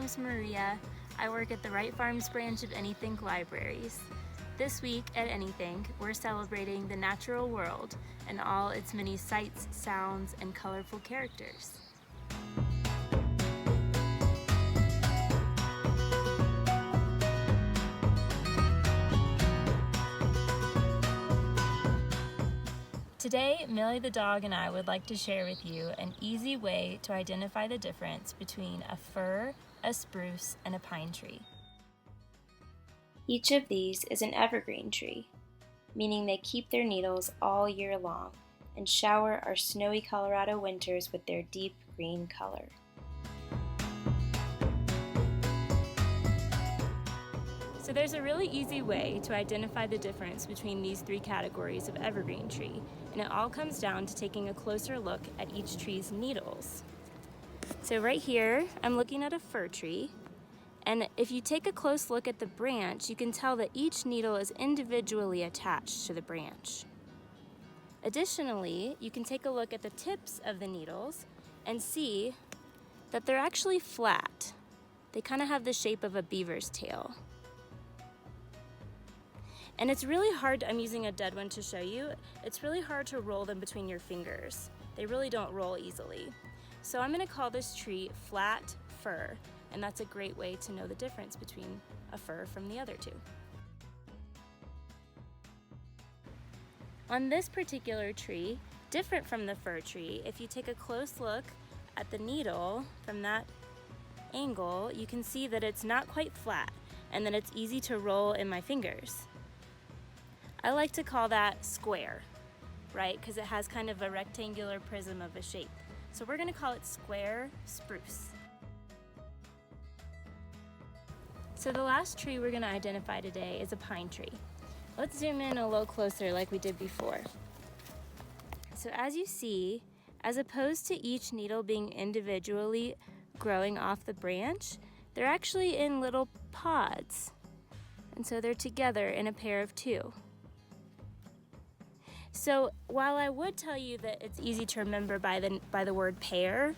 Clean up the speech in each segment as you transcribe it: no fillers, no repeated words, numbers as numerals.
name's Maria. I work at the Wright Farms branch of Anythink Libraries. This week at Anythink, we're celebrating the natural world and all its many sights, sounds, and colorful characters. Today, Millie the dog and I would like to share with you an easy way to identify the difference between a fir, a spruce, and a pine tree. Each of these is an evergreen tree, meaning they keep their needles all year long and shower our snowy Colorado winters with their deep green color. So there's a really easy way to identify the difference between these three categories of evergreen tree, and it all comes down to taking a closer look at each tree's needles. So right here, I'm looking at a fir tree, and if you take a close look at the branch, you can tell that each needle is individually attached to the branch. Additionally, you can take a look at the tips of the needles and see that they're actually flat. They kind of have the shape of a beaver's tail. And it's really hard, I'm using a dead one to show you, it's really hard to roll them between your fingers. They really don't roll easily. So I'm gonna call this tree flat fir, and that's a great way to know the difference between a fir from the other two. On this particular tree, different from the fir tree, if you take a close look at the needle from that angle, you can see that it's not quite flat and that it's easy to roll in my fingers. I like to call that square, right? Because it has kind of a rectangular prism of a shape. So we're gonna call it square spruce. So the last tree we're gonna identify today is a pine tree. Let's zoom in a little closer like we did before. So as you see, as opposed to each needle being individually growing off the branch, they're actually in little pods. And so they're together in a pair of two. So while I would tell you that it's easy to remember by the word pair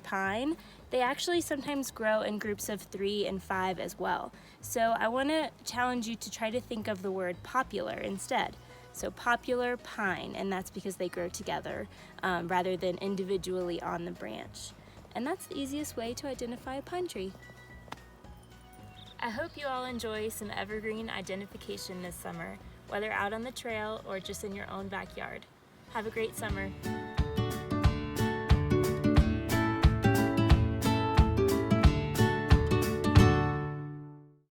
pine, they actually sometimes grow in groups of 3 and 5 as well. So I want to challenge you to try to think of the word popular instead. So popular pine, and that's because they grow together rather than individually on the branch. And that's the easiest way to identify a pine tree. I hope you all enjoy some evergreen identification this summer, whether out on the trail or just in your own backyard. Have a great summer.